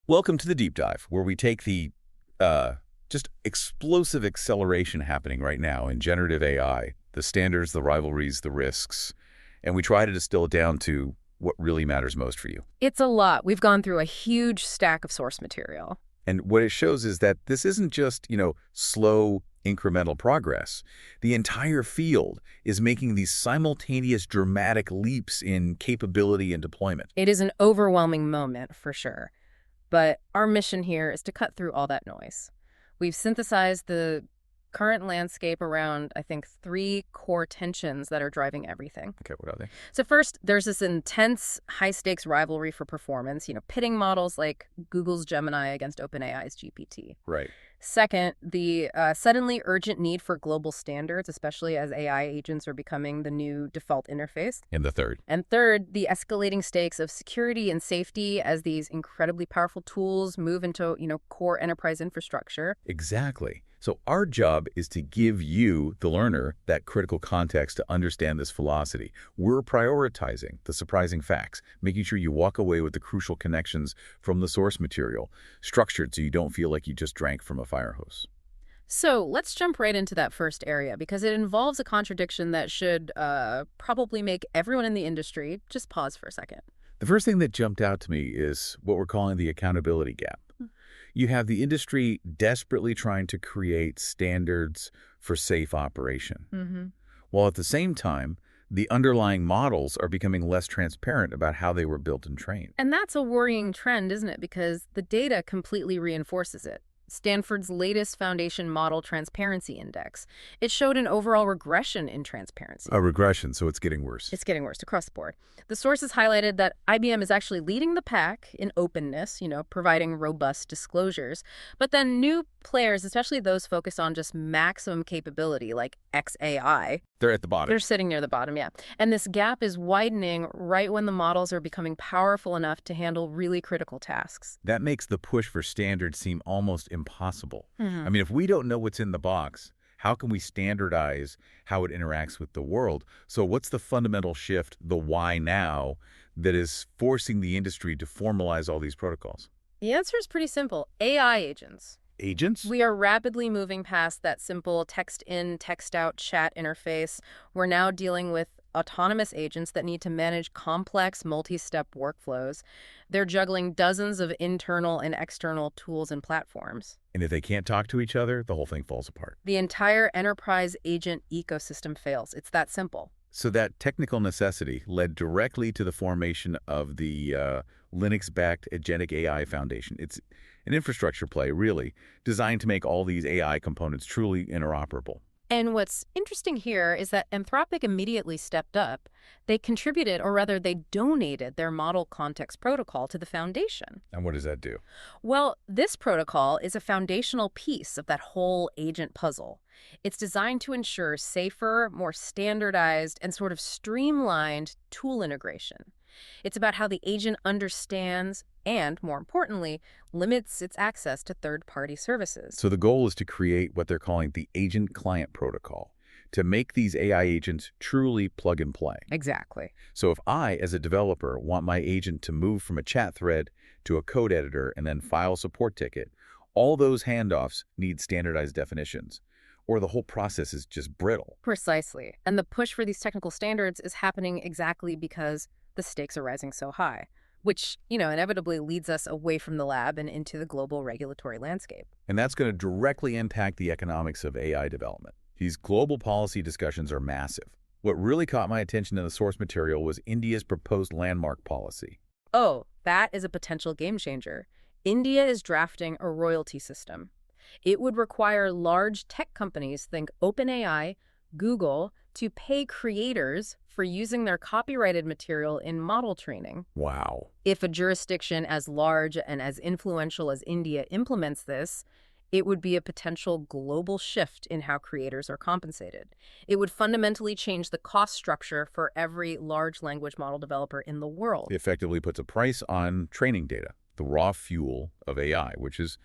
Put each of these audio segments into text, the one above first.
Welcome to the Deep Dive, where we take the just explosive acceleration happening right now in generative AI, the standards, the rivalries, the risks, and we try to distill it down to what really matters most for you. It's a lot. We've gone through a huge stack of source material. And what it shows is that this isn't just, slow, incremental progress. The entire field is making these simultaneous dramatic leaps in capability and deployment. It is an overwhelming moment, for sure. But our mission here is to cut through all that noise. We've synthesized the current landscape around, I think, 3 core tensions that are driving everything. Okay, what are they? So first, there's this intense, high-stakes rivalry for performance, pitting models like Google's Gemini against OpenAI's GPT. Right. Second, the suddenly urgent need for global standards, especially as AI agents are becoming the new default interface. And the third? And third, the escalating stakes of security and safety as these incredibly powerful tools move into, core enterprise infrastructure. Exactly. So our job is to give you, the learner, that critical context to understand this velocity. We're prioritizing the surprising facts, making sure you walk away with the crucial connections from the source material, structured so you don't feel like you just drank from a fire hose. So let's jump right into that first area, because it involves a contradiction that should probably make everyone in the industry just pause for a second. The first thing that jumped out to me is what we're calling the accountability gap. You have the industry desperately trying to create standards for safe operation, while at the same time, the underlying models are becoming less transparent about how they were built and trained. And that's a worrying trend, isn't it? Because the data completely reinforces it. Stanford's latest Foundation Model Transparency Index, it showed an overall regression in transparency. A regression, so it's getting worse. It's getting worse across the board. The sources highlighted that IBM is actually leading the pack in openness, providing robust disclosures. But then new players, especially those focused on just maximum capability, like XAI, They're at the bottom. they're sitting near the bottom, yeah. And this gap is widening right when the models are becoming powerful enough to handle really critical tasks. That makes the push for standards seem almost impossible. I mean, if we don't know what's in the box, how can we standardize how it interacts with the world? So what's the fundamental shift, the why now, that is forcing the industry to formalize all these protocols? The answer is pretty simple. AI agents. Agents? We are rapidly moving past that simple text-in, text-out chat interface. We're now dealing with autonomous agents that need to manage complex multi-step workflows. They're juggling dozens of internal and external tools and platforms. And if they can't talk to each other, the whole thing falls apart. The entire enterprise agent ecosystem fails. It's that simple. So that technical necessity led directly to the formation of the Linux-backed Agentic AI Foundation. It's an infrastructure play, really, designed to make all these AI components truly interoperable. And what's interesting here is that Anthropic immediately stepped up. They contributed, or rather they donated, their model context protocol to the foundation. And what does that do? Well, this protocol is a foundational piece of that whole agent puzzle. It's designed to ensure safer, more standardized, and sort of streamlined tool integration. It's about how the agent understands and, more importantly, limits its access to third-party services. So the goal is to create what they're calling the agent client protocol, to make these AI agents truly plug and play. Exactly. So if I, as a developer, want my agent to move from a chat thread to a code editor and then file a support ticket, all those handoffs need standardized definitions, or the whole process is just brittle. Precisely. And the push for these technical standards is happening exactly because the stakes are rising so high, which, inevitably leads us away from the lab and into the global regulatory landscape. And that's going to directly impact the economics of AI development. These global policy discussions are massive. What really caught my attention in the source material was India's proposed landmark policy. Oh, that is a potential game changer. India is drafting a royalty system. It would require large tech companies, think OpenAI, Google, to pay creators for using their copyrighted material in model training. Wow. If a jurisdiction as large and as influential as India implements this, it would be a potential global shift in how creators are compensated. It would fundamentally change the cost structure for every large language model developer in the world. It effectively puts a price on training data, the raw fuel of AI, which has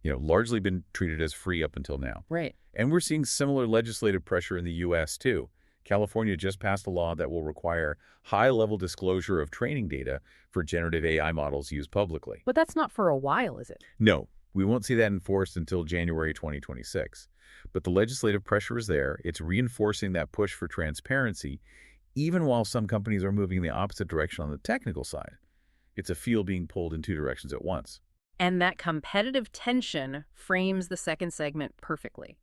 largely been treated as free up until now. Right. And we're seeing similar legislative pressure in the U.S. too. California just passed a law that will require high-level disclosure of training data for generative AI models used publicly. But that's not for a while, is it? No, we won't see that enforced until January 2026. But the legislative pressure is there. It's reinforcing that push for transparency, even while some companies are moving in the opposite direction on the technical side. It's a field being pulled in two directions at once. And that competitive tension frames the second segment perfectly.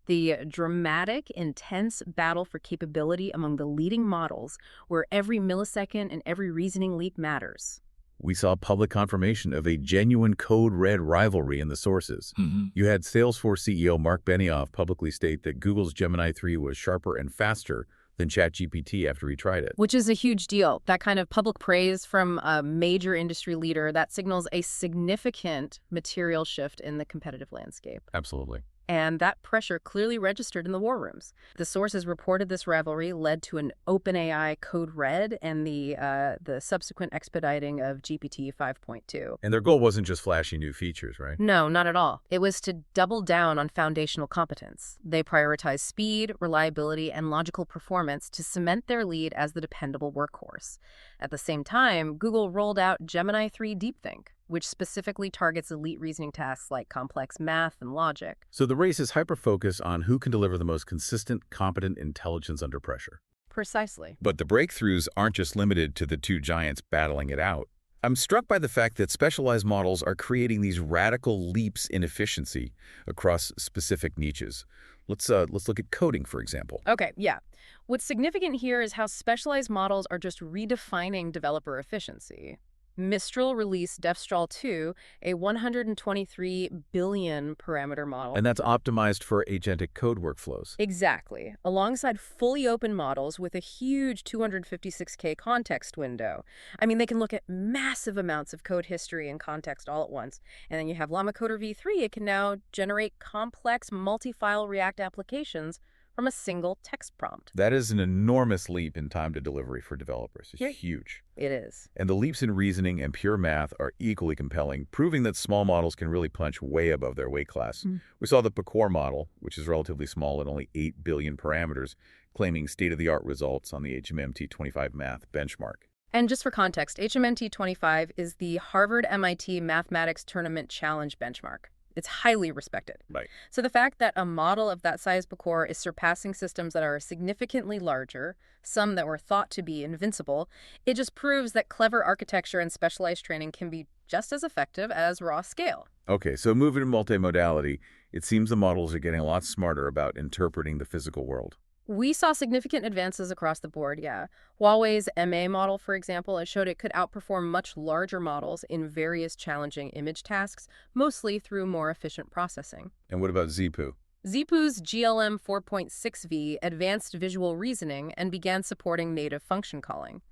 The dramatic, intense battle for capability among the leading models, where every millisecond and every reasoning leap matters. We saw public confirmation of a genuine code-red rivalry in the sources. You had Salesforce CEO Mark Benioff publicly state that Google's Gemini 3 was sharper and faster than ChatGPT after he tried it. Which is a huge deal. That kind of public praise from a major industry leader, that signals a significant material shift in the competitive landscape. Absolutely. And that pressure clearly registered in the war rooms. The sources reported this rivalry led to an OpenAI code red and the subsequent expediting of GPT 5.2. And their goal wasn't just flashy new features, right? No, not at all. It was to double down on foundational competence. They prioritized speed, reliability, and logical performance to cement their lead as the dependable workhorse. At the same time, Google rolled out Gemini 3 DeepThink, which specifically targets elite reasoning tasks like complex math and logic. So the race is hyper-focused on who can deliver the most consistent, competent intelligence under pressure. Precisely. But the breakthroughs aren't just limited to the two giants battling it out. I'm struck by the fact that specialized models are creating these radical leaps in efficiency across specific niches. Let's look at coding, for example. Okay, yeah. What's significant here is how specialized models are just redefining developer efficiency. Mistral released Devstral 2, a 123 billion parameter model. And that's optimized for agentic code workflows. Exactly. Alongside fully open models with a huge 256K context window. I mean, they can look at massive amounts of code history and context all at once. And then you have Llama Coder v3. It can now generate complex multi-file React applications from a single text prompt. That is an enormous leap in time to delivery for developers. It's huge. It is. And the leaps in reasoning and pure math are equally compelling, proving that small models can really punch way above their weight class. We saw the Pecor model, which is relatively small at only 8 billion parameters, claiming state-of-the-art results on the HMMT25 math benchmark. And just for context, HMMT25 is the Harvard-MIT Mathematics Tournament Challenge benchmark. It's highly respected. Right. So the fact that a model of that size Pecor is surpassing systems that are significantly larger, some that were thought to be invincible, it just proves that clever architecture and specialized training can be just as effective as raw scale. Okay, so moving to multimodality, it seems the models are getting a lot smarter about interpreting the physical world. We saw significant advances across the board, yeah. Huawei's MA model, for example, it showed it could outperform much larger models in various challenging image tasks, mostly through more efficient processing. And what about Zhipu? Zhipu's GLM 4.6V advanced visual reasoning and began supporting native function calling.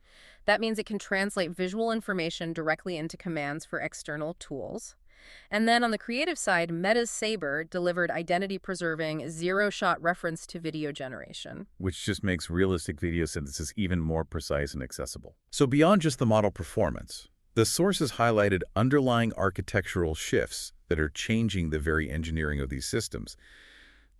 That means it can translate visual information directly into commands for external tools. And then on the creative side, Meta's Sabre delivered identity-preserving, zero-shot reference to video generation. Which just makes realistic video synthesis even more precise and accessible. So beyond just the model performance, the sources highlighted underlying architectural shifts that are changing the very engineering of these systems.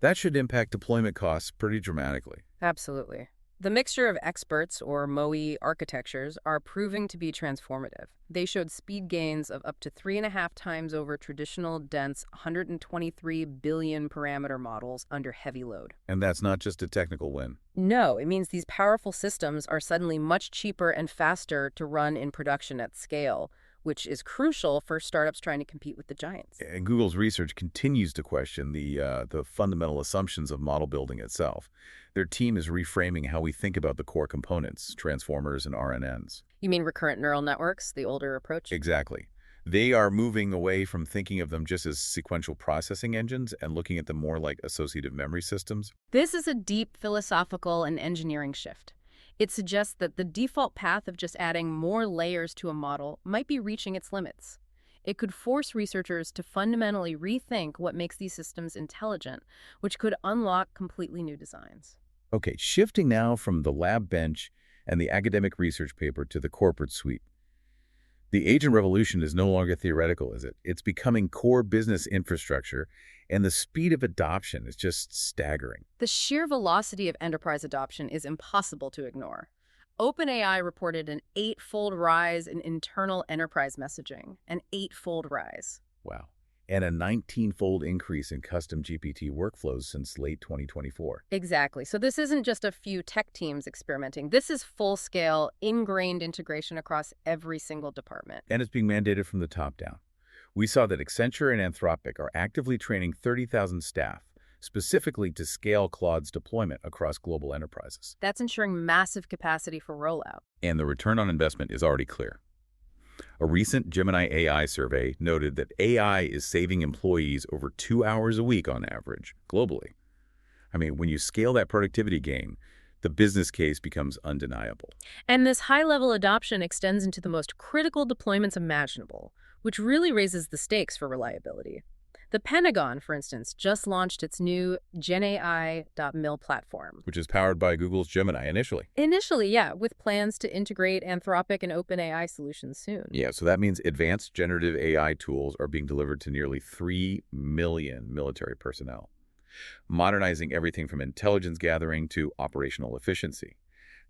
That should impact deployment costs pretty dramatically. Absolutely. The mixture of experts, or MOE architectures, are proving to be transformative. They showed speed gains of up to 3.5 times over traditional, dense, 123 billion parameter models under heavy load. And that's not just a technical win. No, it means these powerful systems are suddenly much cheaper and faster to run in production at scale, which is crucial for startups trying to compete with the giants. And Google's research continues to question the fundamental assumptions of model building itself. Their team is reframing how we think about the core components, transformers and RNNs. You mean recurrent neural networks, the older approach? Exactly. They are moving away from thinking of them just as sequential processing engines and looking at them more like associative memory systems. This is a deep philosophical and engineering shift. It suggests that the default path of just adding more layers to a model might be reaching its limits. It could force researchers to fundamentally rethink what makes these systems intelligent, which could unlock completely new designs. Okay, shifting now from the lab bench and the academic research paper to the corporate suite. The agent revolution is no longer theoretical, is it? It's becoming core business infrastructure, and the speed of adoption is just staggering. The sheer velocity of enterprise adoption is impossible to ignore. OpenAI reported an 8-fold rise in internal enterprise messaging, an 8-fold rise. Wow. And a 19-fold increase in custom GPT workflows since late 2024. Exactly. So this isn't just a few tech teams experimenting. This is full-scale, ingrained integration across every single department. And it's being mandated from the top down. We saw that Accenture and Anthropic are actively training 30,000 staff, specifically to scale Claude's deployment across global enterprises. That's ensuring massive capacity for rollout. And the return on investment is already clear. A recent Gemini AI survey noted that AI is saving employees over 2 hours a week on average, globally. I mean, when you scale that productivity gain, the business case becomes undeniable. And this high-level adoption extends into the most critical deployments imaginable, which really raises the stakes for reliability. The Pentagon, for instance, just launched its new GenAI.mil platform. Which is powered by Google's Gemini initially. Initially, yeah, with plans to integrate Anthropic and OpenAI solutions soon. Yeah, so that means advanced generative AI tools are being delivered to nearly 3 million military personnel, modernizing everything from intelligence gathering to operational efficiency.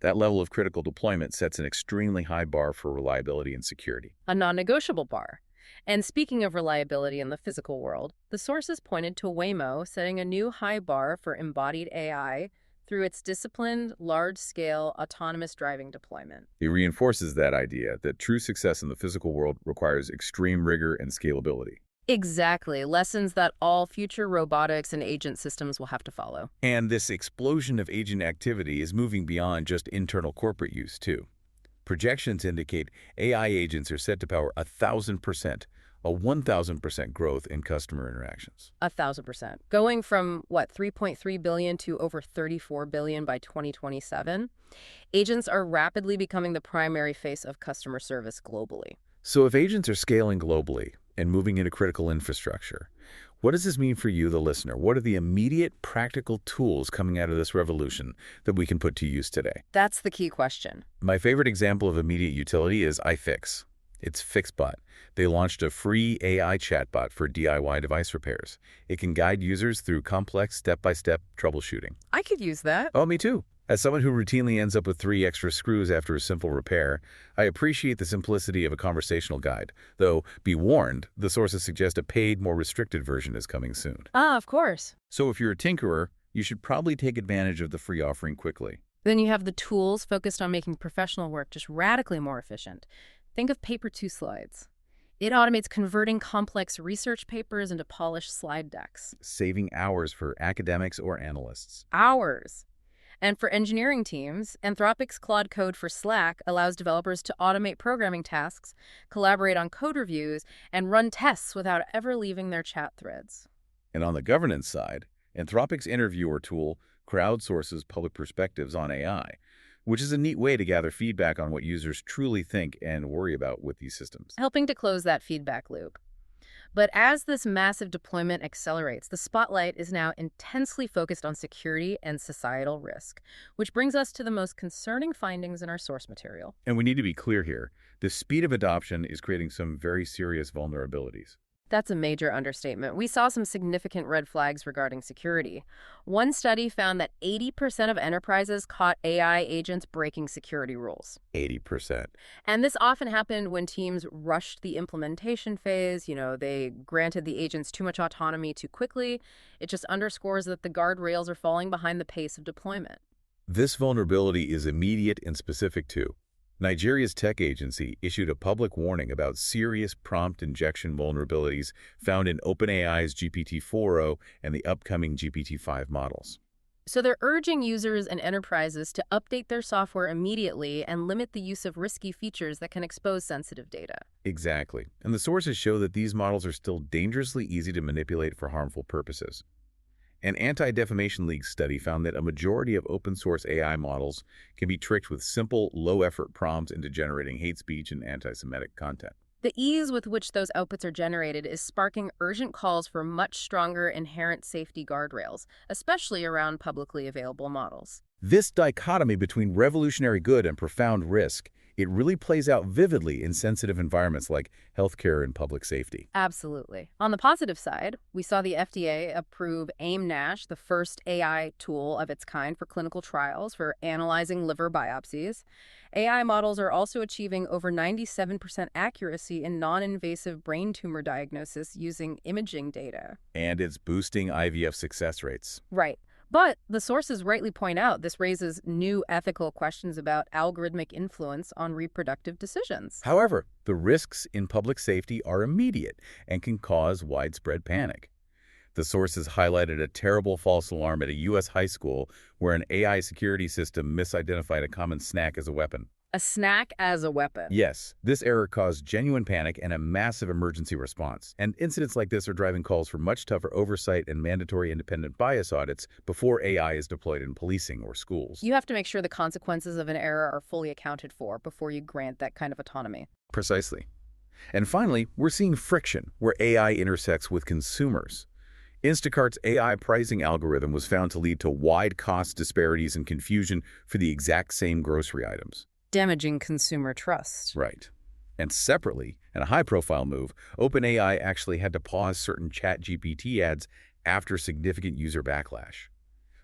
That level of critical deployment sets an extremely high bar for reliability and security. A non-negotiable bar. And speaking of reliability in the physical world, the sources pointed to Waymo setting a new high bar for embodied AI through its disciplined, large-scale autonomous driving deployment. It reinforces that idea that true success in the physical world requires extreme rigor and scalability. Exactly. Lessons that all future robotics and agent systems will have to follow. And this explosion of agent activity is moving beyond just internal corporate use, too. Projections indicate AI agents are set to power 1,000%, a 1,000% growth in customer interactions. 1,000%. Going from, 3.3 billion to over 34 billion by 2027, agents are rapidly becoming the primary face of customer service globally. So if agents are scaling globally and moving into critical infrastructure, what does this mean for you, the listener? What are the immediate practical tools coming out of this revolution that we can put to use today? That's the key question. My favorite example of immediate utility is iFix. It's FixBot. They launched a free AI chatbot for DIY device repairs. It can guide users through complex step-by-step troubleshooting. I could use that. Oh, me too. As someone who routinely ends up with 3 extra screws after a simple repair, I appreciate the simplicity of a conversational guide. Though, be warned, the sources suggest a paid, more restricted version is coming soon. Of course. So if you're a tinkerer, you should probably take advantage of the free offering quickly. Then you have the tools focused on making professional work just radically more efficient. Think of Paper 2 Slides. It automates converting complex research papers into polished slide decks. Saving hours for academics or analysts. Hours. And for engineering teams, Anthropic's Claude Code for Slack allows developers to automate programming tasks, collaborate on code reviews, and run tests without ever leaving their chat threads. And on the governance side, Anthropic's Interviewer tool crowdsources public perspectives on AI, which is a neat way to gather feedback on what users truly think and worry about with these systems. Helping to close that feedback loop. But as this massive deployment accelerates, the spotlight is now intensely focused on security and societal risk, which brings us to the most concerning findings in our source material. And we need to be clear here. The speed of adoption is creating some very serious vulnerabilities. That's a major understatement. We saw some significant red flags regarding security. One study found that 80% of enterprises caught AI agents breaking security rules. 80%. And this often happened when teams rushed the implementation phase. They granted the agents too much autonomy too quickly. It just underscores that the guardrails are falling behind the pace of deployment. This vulnerability is immediate and specific too. Nigeria's tech agency issued a public warning about serious prompt injection vulnerabilities found in OpenAI's GPT-4o and the upcoming GPT-5 models. So they're urging users and enterprises to update their software immediately and limit the use of risky features that can expose sensitive data. Exactly. And the sources show that these models are still dangerously easy to manipulate for harmful purposes. An Anti-Defamation League study found that a majority of open-source AI models can be tricked with simple, low-effort prompts into generating hate speech and anti-Semitic content. The ease with which those outputs are generated is sparking urgent calls for much stronger inherent safety guardrails, especially around publicly available models. This dichotomy between revolutionary good and profound risk It really plays out vividly in sensitive environments like healthcare and public safety. Absolutely. On the positive side, we saw the FDA approve AIM-NASH, the first AI tool of its kind for clinical trials for analyzing liver biopsies. AI models are also achieving over 97% accuracy in non-invasive brain tumor diagnosis using imaging data. And it's boosting IVF success rates. Right. But the sources rightly point out this raises new ethical questions about algorithmic influence on reproductive decisions. However, the risks in public safety are immediate and can cause widespread panic. The sources highlighted a terrible false alarm at a U.S. high school where an AI security system misidentified a common snack as a weapon. A snack as a weapon. Yes, this error caused genuine panic and a massive emergency response. And incidents like this are driving calls for much tougher oversight and mandatory independent bias audits before AI is deployed in policing or schools. You have to make sure the consequences of an error are fully accounted for before you grant that kind of autonomy. Precisely. And finally, we're seeing friction where AI intersects with consumers. Instacart's AI pricing algorithm was found to lead to wide cost disparities and confusion for the exact same grocery items. Damaging consumer trust. Right. And separately, in a high-profile move, OpenAI actually had to pause certain ChatGPT ads after significant user backlash.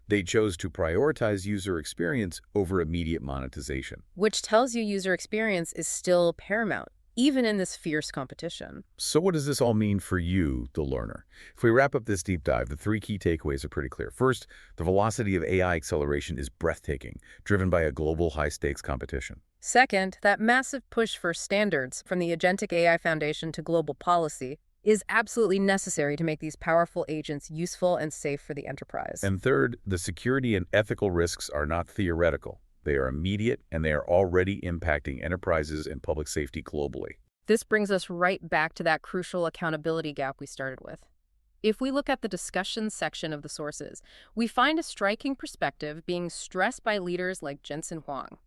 They chose to prioritize user experience over immediate monetization. Which tells you user experience is still paramount, even in this fierce competition. So what does this all mean for you, the learner? If we wrap up this deep dive, the three key takeaways are pretty clear. First, the velocity of AI acceleration is breathtaking, driven by a global high-stakes competition. Second, that massive push for standards from the Agentic AI Foundation to global policy is absolutely necessary to make these powerful agents useful and safe for the enterprise. And third, the security and ethical risks are not theoretical. They are immediate, and they are already impacting enterprises and public safety globally. This brings us right back to that crucial accountability gap we started with. If we look at the discussion section of the sources, we find a striking perspective being stressed by leaders like Jensen Huang.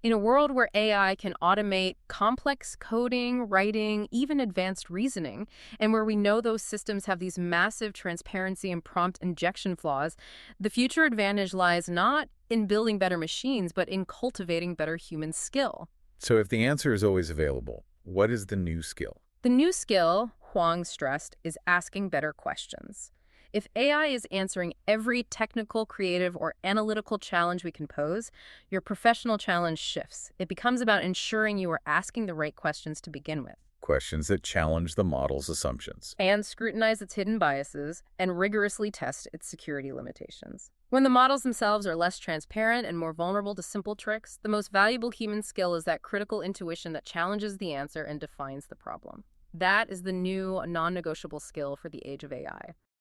In a world where AI can automate complex coding, writing, even advanced reasoning, and where we know those systems have these massive transparency and prompt injection flaws, the future advantage lies not in building better machines, but in cultivating better human skill. So if the answer is always available, what is the new skill? The new skill, Huang stressed, is asking better questions. If AI is answering every technical, creative, or analytical challenge we can pose, your professional challenge shifts. It becomes about ensuring you are asking the right questions to begin with. Questions that challenge the model's assumptions. And scrutinize its hidden biases and rigorously test its security limitations. When the models themselves are less transparent and more vulnerable to simple tricks, the most valuable human skill is that critical intuition that challenges the answer and defines the problem. That is the new non-negotiable skill for the age of AI.